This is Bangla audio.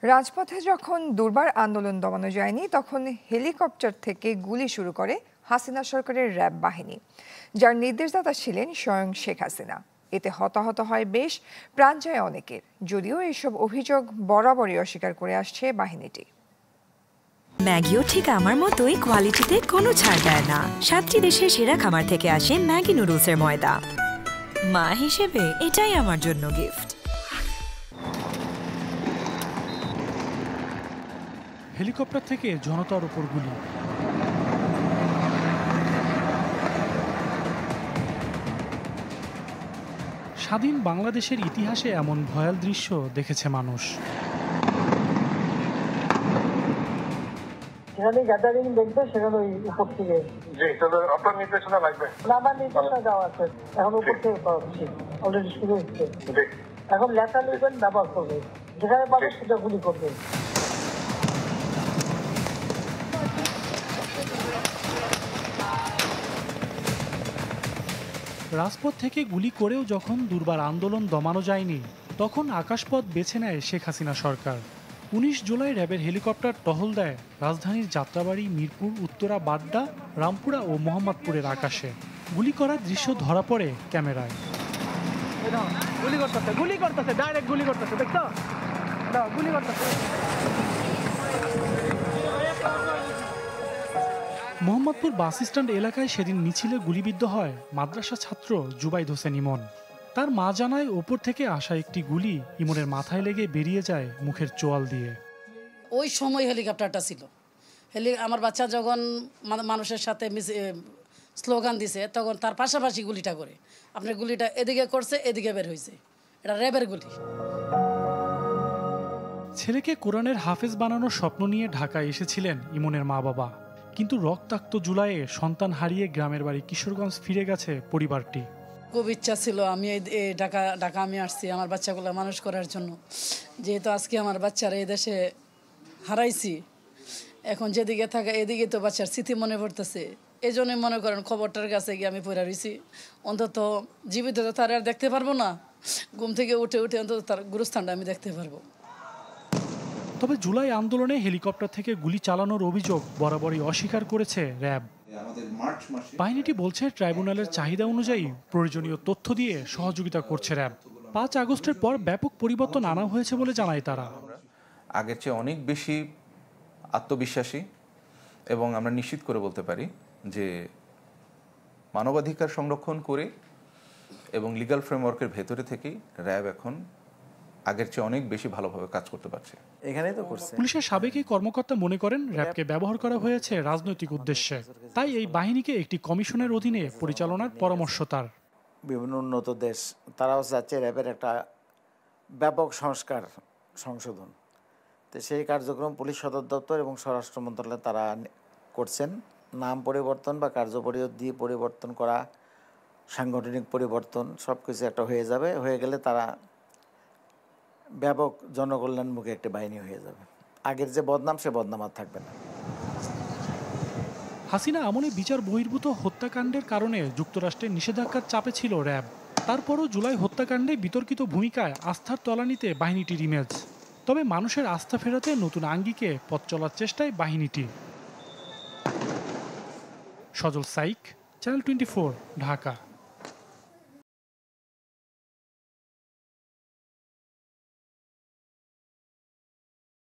রাজপথে যখন দুর্বার আন্দোলন দমানো যায়নি তখন হেলিকপ্টার থেকে গুলি শুরু করে হাসিনা সরকারের র্যাব বাহিনী, যার নির্দেশদাতা ছিলেন স্বয়ং শেখ হাসিনা। এতে হতাহত হয় বেশ, প্রাণ যায় অনেকের। যদিও এসব অভিযোগ বরাবরই অস্বীকার করে আসছে বাহিনীটি। ম্যাগিও ঠিক আমার মতোই কোয়ালিটিতে কোনো ছাড় দেয় না। 7টি দেশের সেরা খামার থেকে আসে ম্যাগি নুডলসের ময়দা। মা হিসেবে এটাই আমার জন্য গিফট। হেলিকপ্টার থেকে জনতার উপর গুলি। স্বাধীন বাংলাদেশের ইতিহাসে এমন ভয়াল দৃশ্য দেখেছে মানুষ। যেখানে গ্যাদারিং দেখবে সেখানে ওই উপর থেকে আপনার নির্দেশনা লাগবে। আমার নির্দেশনা দেওয়া আছে, এখন উপর থেকে পাচ্ছি, অলরেডি শুরু হচ্ছে। এখন লেখা লিখবেন, ব্যবহার করবে, যেখানে পাবে সেটা গুলি করবে। রাজপথ থেকে গুলি করেও যখন দুর্বার আন্দোলন দমানো যায়নি, তখন আকাশপথ বেছে নেয় শেখ হাসিনা সরকার। 19 জুলাই র্যাবের হেলিকপ্টার টহল দেয় রাজধানীর যাত্রাবাড়ি, মিরপুর, উত্তরা, বাড্ডা, রামপুরা ও মোহাম্মদপুরের আকাশে। গুলি করার দৃশ্য ধরা পড়ে ক্যামেরায়। মোহাম্মদপুর বাস স্ট্যান্ড এলাকায় সেদিন মিছিলে গুলিবিদ্ধ হয় মাদ্রাসা ছাত্র জুবাইদ হোসেন ইমন। তার মা জানায়, ওপর থেকে আসা একটি গুলি ইমনের মাথায় লেগে বেরিয়ে যায় মুখের চোয়াল দিয়ে। ওই সময় হেলিকপ্টারটা ছিল, আমার বাচ্চা যখন মানুষের সাথে স্লোগান দিছে তখন তার পাশাপাশি গুলিটা করে, আপনার গুলিটা এদিকে করছে, এদিকে বের হয়েছে, এটা র্যাবের গুলি। ছেলেকে কোরআনের হাফেজ বানানোর স্বপ্ন নিয়ে ঢাকায় এসেছিলেন ইমনের মা বাবা, কিন্তু রক্তাক্ত জুলাইয়ে সন্তান হারিয়ে গ্রামের বাড়ি কিশোরগঞ্জ ফিরে গেছে পরিবারটি। খুব ইচ্ছা ছিল আমি এই ঢাকা আমি আসছি আমার বাচ্চাগুলো মানুষ করার জন্য, যেহেতু আজকে আমার বাচ্চারা এই দেশে হারাইছি, এখন যেদিকে থাকে এদিকে তো বাচ্চার স্মৃতি মনে পড়তেছে। এই জন্যই মনে করেন খবরটার কাছে গিয়ে আমি পড়ে রয়েছি, অন্তত জীবিত তো তার আর দেখতে পারবো না, ঘুম থেকে উঠে অন্তত তার গুরুস্থানটা আমি দেখতে পারবো। তবে জুলাই আন্দোলনে হেলিকপ্টার থেকে গুলি চালানোর অভিযোগ বরাবরই অস্বীকার করেছে র্যাব। বাহিনীটি বলছে, ট্রাইব্যুনালের চাহিদা অনুযায়ী প্রয়োজনীয় তথ্য দিয়ে সহযোগিতা করছে র্যাব। 5 আগস্টের পর ব্যাপক পরিবর্তন আনা হয়েছে বলে জানায় তারা। আগের চেয়ে অনেক বেশি আত্মবিশ্বাসী এবং আমরা নিশ্চিত করে বলতে পারি যে মানবাধিকার সংরক্ষণ করে এবং লিগ্যাল ফ্রেমওয়ার্কের ভেতরে থেকেই র্যাব এখন আগের চেয়ে অনেক বেশি ভালোভাবে কাজ করতে পারছে। এখানেই তো করছে। পুলিশের সাবেক এই কর্মকর্তা মনে করেন, র্যাবকে ব্যবহার করা হয়েছে রাজনৈতিক উদ্দেশ্যে, তাই এই বাহিনীকে একটি কমিশনের অধীনে পরিচালনার পরামর্শ তার। বিভিন্ন উন্নত দেশ তারাও চাচ্ছে র্যাবের একটা ব্যাপক সংশোধন, তো সেই কার্যক্রম পুলিশ সদর দপ্তর এবং স্বরাষ্ট্র মন্ত্রণালয় তারা করছেন। নাম পরিবর্তন বা কার্যপরিধি পরিবর্তন করা, সাংগঠনিক পরিবর্তন সব কিছু একটা হয়ে যাবে, হয়ে গেলে তারা ব্যাপক জনকল্যাণমুখী একটি বাহিনী হয়ে যাবে। আগের যে বদনাম, সে বদনাম আর থাকবে না। হাসিনা আমলে বিচার বহির্ভূত হত্যাকাণ্ডের কারণে যুক্তরাষ্ট্রের নিষেধাজ্ঞার চাপে ছিল র্যাব। তারপরও জুলাই হত্যাকাণ্ডে বিতর্কিত ভূমিকায় আস্থার তলানিতে বাহিনীটির ইমেজ। তবে মানুষের আস্থা ফেরাতে নতুন আঙ্গিকে পথ চলার চেষ্টায় বাহিনীটি। সজল সাইক, চ্যানেল 24, ঢাকা।